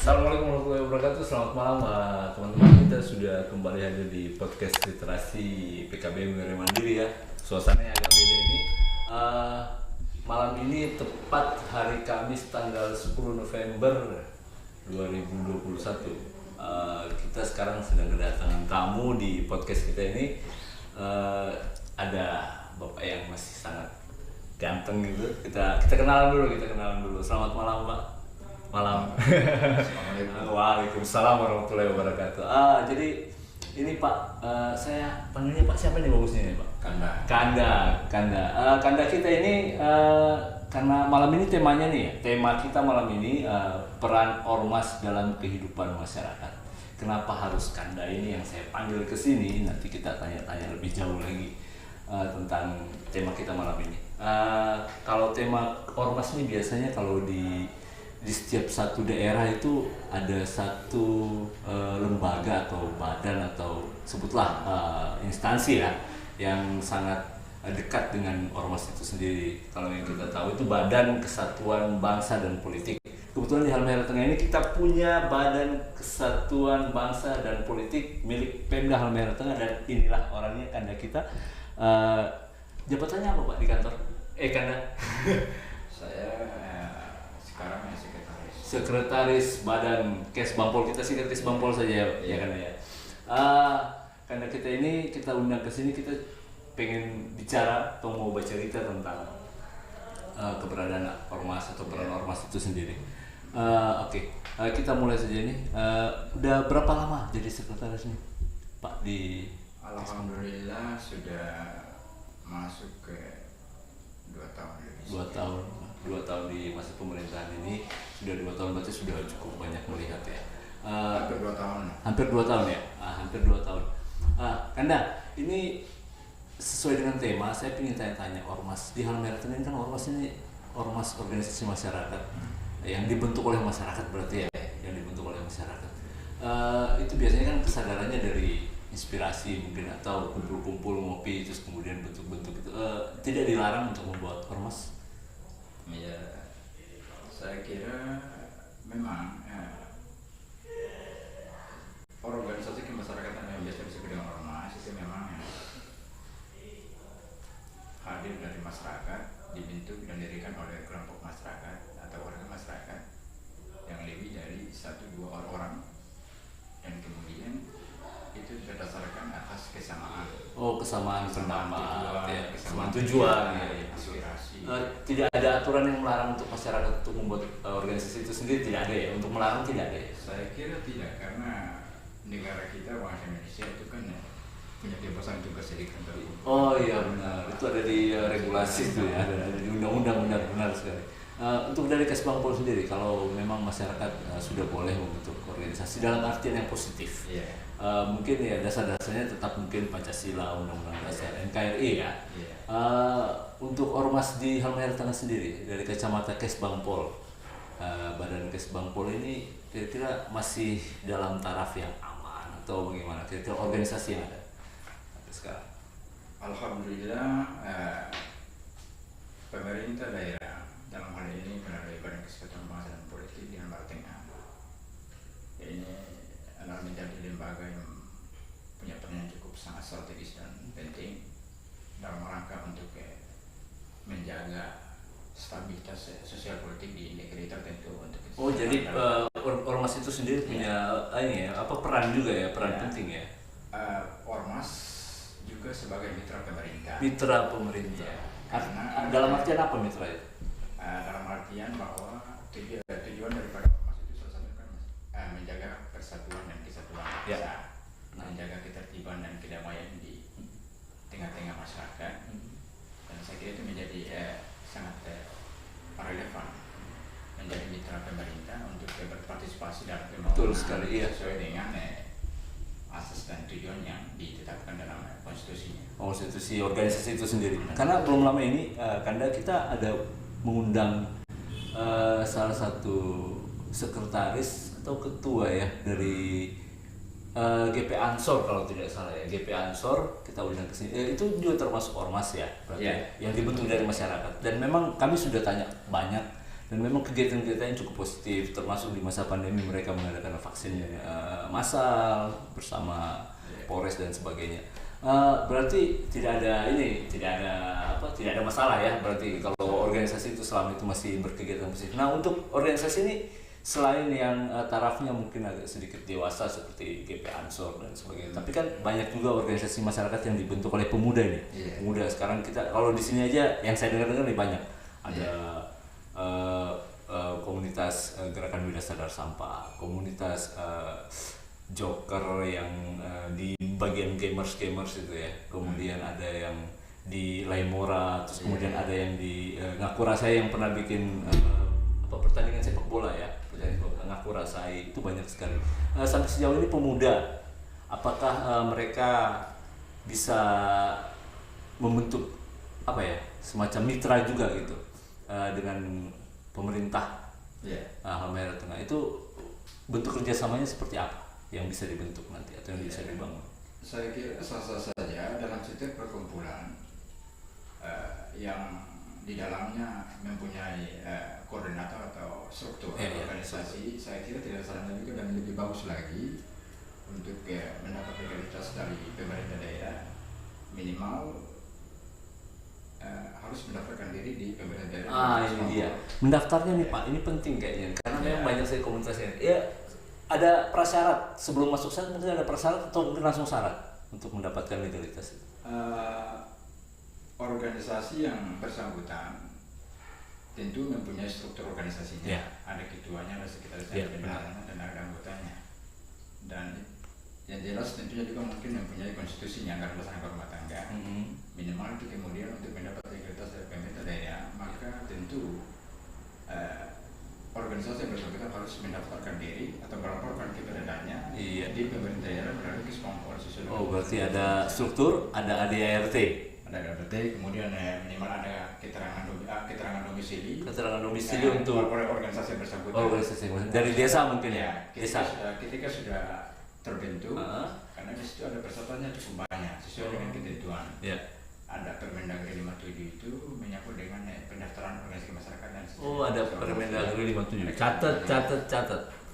Assalamualaikum warahmatullahi wabarakatuh. Selamat malam teman-teman. Kita sudah kembali hadir di podcast literasi PKB Mimari Mandiri ya. Suasananya agak beda ini. Malam ini tepat hari Kamis tanggal 10 November 2021. Kita sekarang sedang kedatangan tamu di podcast kita ini. Ada bapak yang masih sangat ganteng gitu. Kita kenalan dulu. Selamat malam Pak. Malam. Assalamualaikum. Waalaikumsalam warahmatullahi wabarakatuh. Jadi ini Pak, saya panggilnya Pak siapa nih bagusnya nih Pak? Kanda kita ini karena malam ini temanya nih ya, tema kita malam ini peran ormas dalam kehidupan masyarakat. Kenapa harus Kanda ini yang saya panggil ke sini? Nanti kita tanya-tanya lebih jauh lagi tentang tema kita malam ini. Kalau tema ormas ini biasanya kalau di setiap satu daerah itu ada satu lembaga atau badan atau sebutlah instansi ya yang sangat dekat dengan ormas itu sendiri. Kalau yang kita tahu itu Badan Kesatuan Bangsa dan Politik. Kebetulan di Halmahera Tengah ini kita punya Badan Kesatuan Bangsa dan Politik milik Pemda Halmahera Tengah, dan inilah orangnya, Kanda kita. Jabatannya apa Pak di kantor? Kanda? Saya sekarang Sekretaris Badan Kes Bampol. Kita singkat Kes Bampol saja ya kan ya. Karena kita ini kita undang ke sini, kita pengen bicara atau mau baca cerita tentang keberadaan ormas atau peran ormas itu sendiri. Oke. Kita mulai saja nih. Udah berapa lama jadi sekretaris nih Pak di? Alhamdulillah sudah masuk ke 2 tahun lebih. 2 tahun di masa pemerintahan ini. Sudah 2 tahun, berarti sudah cukup banyak melihat ya. Hampir 2 tahun. Hampir 2 tahun ya. Hampir 2 tahun. Kanda, ini sesuai dengan tema, saya ingin tanya-tanya ormas di Halmahera Tengah ini kan ormas ini ormas organisasi masyarakat yang dibentuk oleh masyarakat, berarti ya, yang dibentuk oleh masyarakat. Itu biasanya kan kesadarannya dari inspirasi mungkin atau kumpul-kumpul ngopi terus kemudian bentuk-bentuk itu tidak dilarang untuk membuat ormas. Ya, saya kira memang organisasi kemasyarakatan yang biasa disebut dengan ormas itu memang hadir dari masyarakat, dibentuk dan didirikan oleh kelompok masyarakat atau warga masyarakat yang lebih dari 1-2 orang, dan kemudian itu berdasarkan atas kesamaan. Kesamaan pendapat, kesamaan tujuan, ya. Aspirasi. Tidak ada aturan yang melarang untuk masyarakat untuk membuat organisasi itu sendiri, tidak ada ya, untuk melarang tidak ada ya? Saya kira tidak, karena negara kita, bangsa Indonesia itu kan punya kebebasan untuk berserikat terbuka. Oh iya benar, itu ada di regulasi itu ya, ada di undang-undang, benar sekali. Untuk dari Kes Bampol sendiri, kalau memang masyarakat sudah boleh membentuk organisasi dalam artian yang positif, mungkin ya dasar-dasarnya tetap mungkin Pancasila, Undang-Undang Dasar, NKRI ya. Untuk ormas di Halmahera Tengah sendiri, dari kacamata Kes Bampol, Badan Kes Bampol ini kira-kira masih dalam taraf yang aman atau bagaimana? Kira-kira organisasi yang ada sekarang? Alhamdulillah, pemerintah daerah dalam hal ini melalui Badan Kesatuan Bangsa dan Politik di Halmahera Tengah ini adalah menjadi lembaga yang punya peran yang cukup sangat strategis dan penting dalam rangka untuk menjaga stabilitas sosial politik di negeri tertentu. Untuk jadi ormas itu sendiri punya peran juga ya, peran penting ya. Ormas juga sebagai mitra pemerintah. Mitra pemerintah. Karena dalam artian apa mitra itu? Dalam artian bahwa tujuan daripada ormas itu salah satu kan menjaga persatuan dan kesatuan bangsa, menjaga ketertiban dan kedamaian di tengah-tengah masyarakat. Dan saya kira itu menjadi sangat relevan menjadi mitra pemerintah untuk berpartisipasi dalam pembangunan sesuai dengan asas dan tujuan yang ditetapkan dalam konstitusinya. Konstitusi organisasi itu sendiri. Karena belum lama ini Kanda kita ada mengundang salah satu sekretaris atau ketua ya dari GP Ansor kalau tidak salah ya, GP Ansor kita undang ke sini. Itu juga termasuk ormas ya, berarti yang dibentuk dari masyarakat. Dan memang kami sudah tanya banyak Dan memang kegiatan-kegiatannya cukup positif, termasuk di masa pandemi mereka mengadakan vaksin massal bersama Polres dan sebagainya. Berarti tidak ada masalah ya, berarti kalau organisasi itu selama itu masih berkegiatan positif. Nah, untuk organisasi ini selain yang tarafnya mungkin agak sedikit dewasa seperti GP Ansor dan sebagainya, tapi kan banyak juga organisasi masyarakat yang dibentuk oleh pemuda ini. Pemuda sekarang kita kalau di sini aja yang saya dengar nih banyak ada komunitas gerakan Wira Sadar Sampah, komunitas Joker yang di bagian gamers itu ya, kemudian ada yang di Laimora, terus kemudian ada yang di Ngakura Saya yang pernah bikin pertandingan sepak bola ya, Ngakura Saya itu banyak sekali. Sampai sejauh ini pemuda, apakah mereka bisa membentuk semacam mitra juga gitu dengan pemerintah Halmahera Tengah, itu bentuk kerjasamanya seperti apa yang bisa dibentuk nanti atau yang bisa dibangun? Saya kira sah-sah saja dalam setiap perkumpulan yang di dalamnya mempunyai koordinator atau struktur organisasi. Saya kira tidak salah juga dan lebih bagus lagi untuk mendapat legalitas dari pemerintah daerah, minimal harus mendaftarkan diri di pemerintah daerah. Ini dia mendaftarnya nih Pak, ini penting kayaknya karena memang banyak sekali komunitasnya. Ya, ada prasyarat sebelum masuk sana, mungkin ada prasyarat atau mungkin langsung syarat untuk mendapatkan legalitas itu. Organisasi yang bersangkutan tentu mempunyai struktur organisasinya, ada ketuanya, ada sekretarisnya, dan ada anggotanya, dan yang jelas tentunya juga mungkin mempunyai konstitusinya, anggaran dasar rumah tangga. Minimal itu kemudian untuk mendapat legalitas dari pemerintah daerah, maka tentu organisasi yang bersangkutan harus mendaftarkan diri atau melaporkan keberadaannya di pemerintah daerah melalui Kispongpol. Berarti ada struktur, ada ADART. Ada ADART, kemudian minimal ada keterangan domisili. Keterangan domisili untuk organisasi yang bersangkutan. Organisasi dari desa mungkin ya. Ketika sudah terbentuk, karena di situ ada pesertanya cukup banyak sesuai dengan ketentuan. Ada Permendagri 57 menyangkut dengan pendaftaran organisasi masyarakat dan ada Permendagri 57. Catat.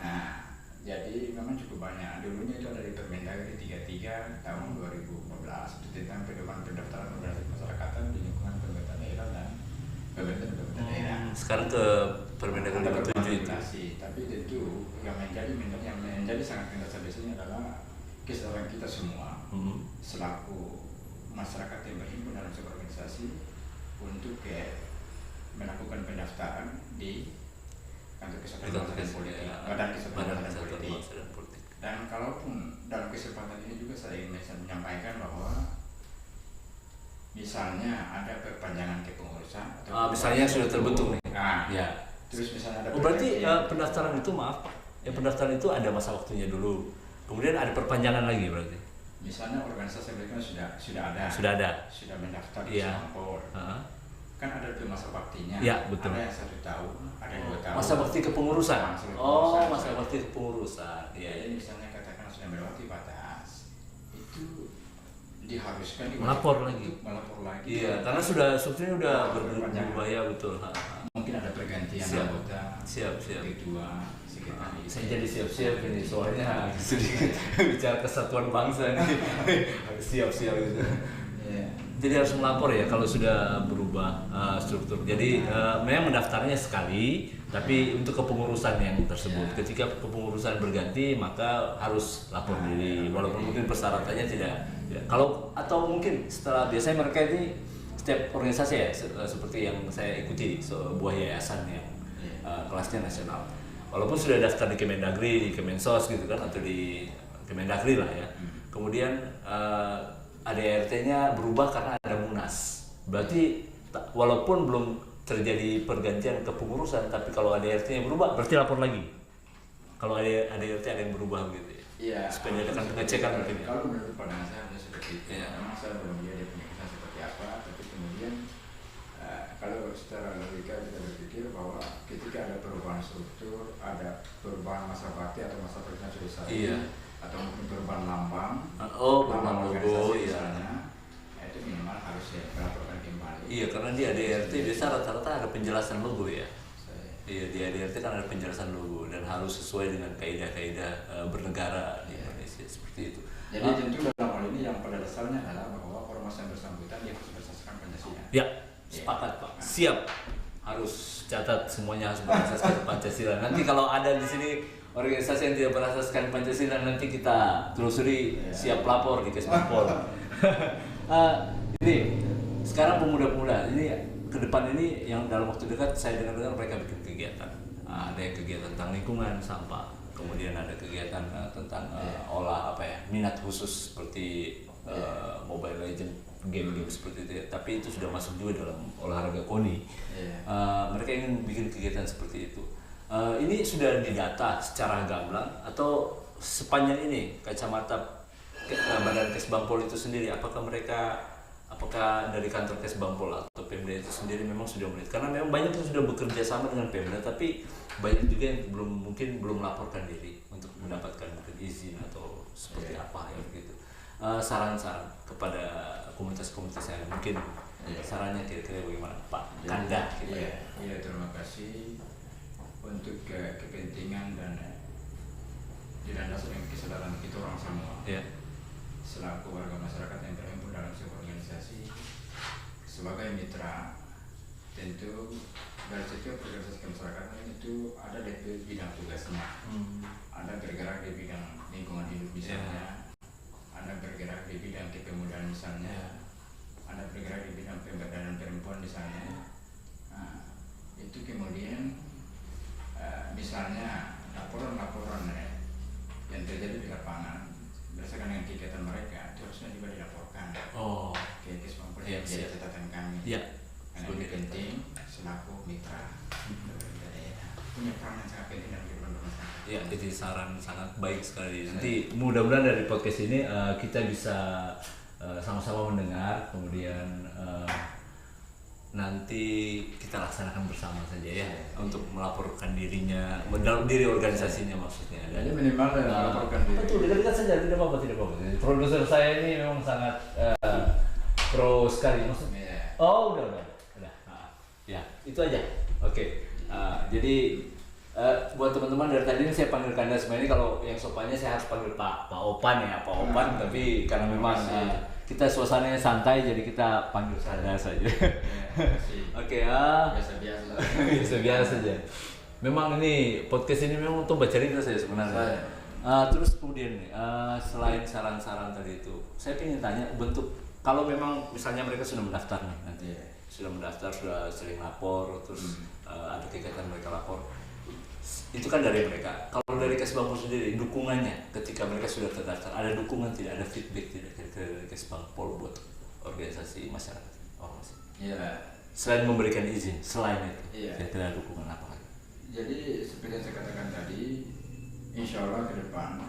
Nah, jadi memang cukup banyak. Dulunya itu ada di Permendagri 33 tahun 2015 itu tentang pedoman pendaftaran organisasi masyarakatan di lingkungan pemerintah daerah dan pemerintah daerah. Sekarang ke Permendagri 57 itu. Tapi tentu yang menjadi sangat mendasar di sini adalah kesadaran kita semua selaku masyarakat yang berhimpun dalam sebuah organisasi untuk melakukan pendaftaran di kantor kesatuan bangsa dan politik, badan kesatuan bangsa dan politik. Dan kalaupun dalam kesempatan ini juga saya ingin menyampaikan bahwa misalnya ada perpanjangan kepengurusan atau misalnya sudah terbentuk nih. Terus misalnya ada berarti pendaftaran itu pendaftaran itu ada masa waktunya dulu. Kemudian ada perpanjangan lagi berarti. Misalnya organisasi mereka sudah mendaftar di Kispongpol. Kan ada tuh masa baktinya. Betul. Ada yang 1 tahun, ada yang 2 tahun. Masa bakti kepengurusan. Masa bakti kepengurusan. Jadi misalnya katakan sudah melewati batas, itu diharuskan melapor lagi. Karena strukturnya sudah berbahaya betul. Mungkin ada pergantian anggota. Siap. Ketua, sekretaris. Saya jadi siap ini soalnya sedikit bicara kesatuan bangsa nih. Siap gitu. Jadi harus melapor ya kalau sudah berubah struktur. Jadi memang mendaftarnya sekali, tapi untuk kepengurusan yang tersebut. Ketika kepengurusan berganti maka harus lapor diri. Walaupun mungkin persyaratannya tidak. Kalau atau mungkin setelah biasanya mereka ini setiap organisasi ya seperti yang saya ikuti sebuah yayasan yang kelasnya nasional. Walaupun sudah daftar di Kemendagri, di Kemensos gitu kan atau di Kemendagri lah ya. Kemudian ADART-nya berubah karena ada Munas. Berarti walaupun belum terjadi pergantian kepengurusan, tapi kalau ADART-nya berubah berarti lapor lagi. Kalau ADART ada yang berubah gitu ya. Supaya ada pengecekan mungkin ya. Kalau menurut pandangan saya seperti itu. Memang saya belum lihat definisinya seperti apa, tapi kemudian kalau secara logika kita berpikir bahwa ketika ada perubahan struktur, ada perubahan masa bakti atau masa organisasi, atau mungkin perubahan lambang, lambang logo, misalnya, itu minimal harus melaporkan kembali. Karena di ADART biasa rata-rata ada penjelasan logo ya. Iya, di ADRT kan ada penjelasan logo dan harus sesuai dengan kaidah-kaidah bernegara di Indonesia seperti itu. Jadi tentu dalam hal ini yang pada dasarnya adalah bahwa ormas yang bersangkutan dia harus bersasarkan Pancasila. Ya, sepakat Pak. Siap. Harus catat semuanya harus berasaskan Pancasila. Nanti kalau ada di sini organisasi yang tidak berasaskan Pancasila nanti kita telusuri, siap lapor di Kesbangpol. Ini sekarang pemuda-pemuda ini ke depan ini yang dalam waktu dekat saya dengar mereka bikin kegiatan. Ada yang kegiatan tentang lingkungan, sampah. Kemudian ada kegiatan tentang minat khusus seperti Mobile Legend, game-game seperti itu. Tapi itu sudah masuk juga dalam olahraga KONI. Mereka ingin bikin kegiatan seperti itu. Ini sudah didata secara gamblang atau sepanjang ini kacamata Badan Kesbangpol itu sendiri, apakah dari kantor Kesbangpol atau Pemda itu sendiri memang sudah melihat? Karena memang banyak yang sudah bekerja sama dengan Pemda, tapi banyak juga yang belum melaporkan diri untuk mendapatkan izin atau seperti apa ya begitu. Saran-saran kepada komunitas-komunitas yang mungkin sarannya kira-kira bagaimana Pak Kanda? Iya, terima kasih untuk kepentingan dan didasarkan dengan kesadaran kita orang semua. Selaku warga masyarakat yang terhimpun dalam sebuah organisasi sebagai mitra, tentu dari setiap organisasi kemasyarakatan itu ada di bidang tugasnya. Ada bergerak di bidang lingkungan hidup misalnya, ada bergerak di bidang kepemudaan misalnya, ada bergerak di bidang pemberdayaan perempuan misalnya. Itu kemudian misalnya laporan-laporan yang terjadi di lapangan berdasarkan dengan kegiatan mereka itu harusnya juga dilaporkan ke Kesbangpol jadi catatan kami. Karena ini penting selaku mitra punya peran yang sangat penting dalam kehidupan bermasyarakat. Ya, itu saran sangat baik sekali. Nanti mudah-mudahan dari podcast ini kita bisa sama-sama mendengar, kemudian nanti kita laksanakan bersama saja ya untuk melaporkan dirinya, diri organisasinya maksudnya. Jadi minimal melaporkan diri. Betul, dekat saja, tidak apa-apa. Produser saya ini memang sangat pro sekali maksudnya. Udah. Ya, itu aja. Oke. Jadi buat teman-teman dari tadi ini saya panggil Kanda sebenarnya, kalau yang sopannya saya harus panggil Pak Opan ya, Pak Opan. Tapi karena memang kita suasananya santai, jadi kita panggil Kanda saja. Oke, biasa-biasa saja. Memang ini podcast ini memang untuk baca cerita saya sebenarnya. Terus kemudian nih, selain saran-saran tadi itu, saya ingin tanya bentuk, kalau memang misalnya mereka sudah mendaftar nih nanti, sudah mendaftar, sudah sering lapor, terus ada kegiatan mereka lapor, itu kan dari mereka. Kalau dari Kesbangpol sendiri, dukungannya ketika mereka sudah terdaftar, ada dukungan tidak, ada feedback tidak dari Kesbangpol buat organisasi masyarakat ormas? Selain memberikan izin, selain itu, kira-kira dukungan apa lagi? Jadi seperti yang saya katakan tadi, insya Allah ke depan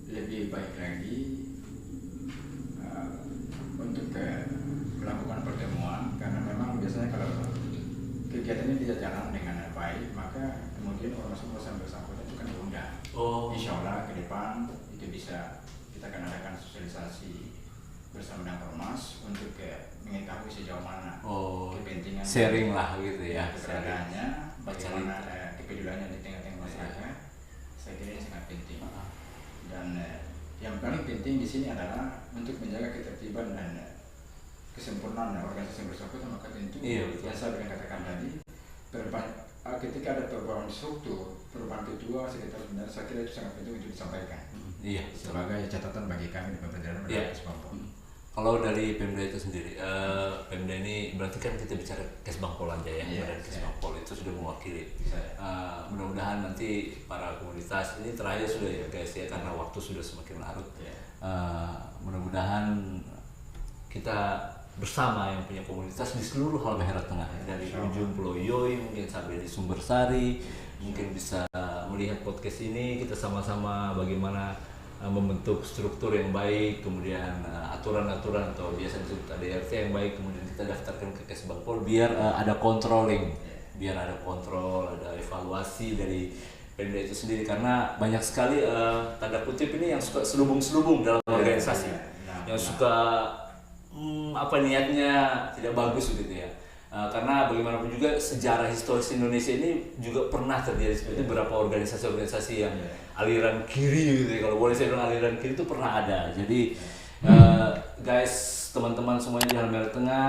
lebih baik lagi untuk melakukan pertemuan, karena memang biasanya kalau kegiatan ini tidak jalan dengan baik, maka kemudian ormas-ormas yang bersangkutan itu kan diundang. Insya Allah ke depan itu bisa kita akan adakan sosialisasi bersama dengan ormas untuk mengetahui sejauh mana kepentingan sharing lah gitu ya, keberadaannya, bagaimana kepeduliannya di tengah-tengah masyarakat. Saya kira ini sangat penting. Dan yang paling penting di sini adalah untuk menjaga ketertiban dan kesempurnaan organisasi yang bersangkutan, maka tentu yang saya katakan tadi, ketika ada perubahan struktur, perubahan ketua, sekretaris bendahara, saya kira itu sangat penting untuk disampaikan. Sebagai catatan bagi kami di pemerintahan Kesbangpol. Kalau dari Pemda itu sendiri, Pemda ini berarti kan kita bicara Kesbangpol aja ya, Badan Kesbangpol itu sudah mewakili. Mudah-mudahan nanti para komunitas ini terakhir sudah ya guys ya, karena waktu sudah semakin larut. Mudah-mudahan kita bersama yang punya komunitas di seluruh Halmahera Tengah, dari ujung Pulau Yoi mungkin sampai di Sumbersari, mungkin bisa melihat podcast ini, kita sama-sama bagaimana membentuk struktur yang baik, kemudian aturan-aturan atau biasa disebut ADRT yang baik, kemudian kita daftarkan ke Kesbangpol biar ada controlling, biar ada kontrol, ada evaluasi dari Pemda itu sendiri, karena banyak sekali tanda kutip ini yang suka selubung-selubung dalam organisasi, yang suka niatnya tidak bagus gitu ya. Karena bagaimanapun juga sejarah historis Indonesia ini juga pernah terjadi seperti beberapa organisasi-organisasi yang aliran kiri gitu ya. Kalau boleh saya bilang aliran kiri itu pernah ada. Jadi guys, teman-teman semuanya di Halmahera Tengah,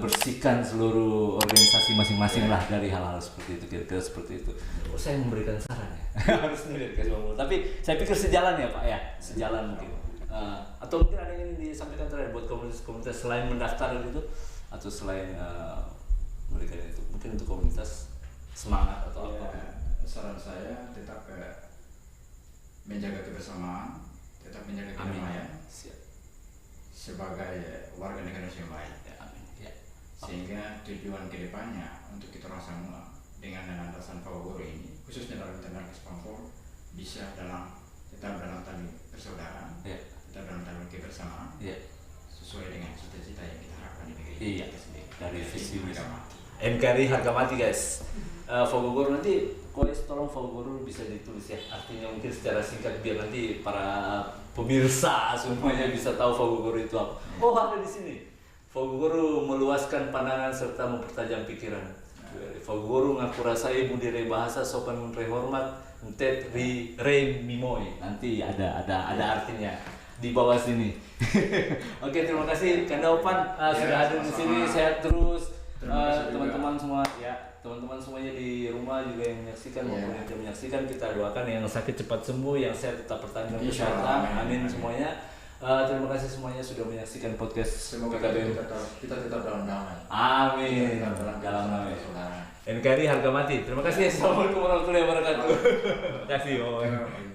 bersihkan seluruh organisasi masing-masing lah dari hal-hal seperti itu, kira-kira seperti itu. Oh, saya memberikan saran ya. Harus dikasih ngomong. Tapi saya pikir sejalan ya Pak ya, sejalan mungkin. Atau mungkin ada yang ingin disampaikan terakhir buat komunitas selain mendaftar gitu, atau selain memberikan itu, mungkin untuk komunitas semangat atau apa? Saran saya tetap menjaga kebersamaan, tetap menjaga kedamaian sebagai warga negara yang baik. Sehingga tujuan kedepannya untuk kita orang semua dengan landasan Fawagoro ini, khususnya dalam internal Kespampor, bisa tetap dalam tali persaudaraan, tetap dalam tali kebersamaan, sesuai dengan cita-cita yang kita harapkan di negeri kita sendiri. Dari visi NKRI harga mati guys. Fawagoro nanti, tolong Fawagoro bisa ditulis ya. Artinya mungkin secara singkat biar nanti para pemirsa semuanya bisa tahu Fawagoro itu apa. Oh, ada di sini. Fawagoro meluaskan pandangan serta mempertajam pikiran. Fawagoro ngaku rasai budaya bahasa sopan rehormat entet re mimoy. Nanti ada artinya di bawah sini. Oke, terima kasih Kanda Opan sudah hadir di sini. Sehat terus teman-teman semua ya. Teman-teman semuanya di rumah juga yang menyaksikan maupun yang tidak menyaksikan, kita doakan yang sakit cepat sembuh, yang sehat tetap bertahan dalam kesehatan. Amin semuanya. Terima kasih semuanya sudah menyaksikan podcast. Semoga kita tetap dalam damai. Amin. Dalam damai. NKRI harga mati. Terima kasih. Assalamualaikum warahmatullahi wabarakatuh. Terima kasih.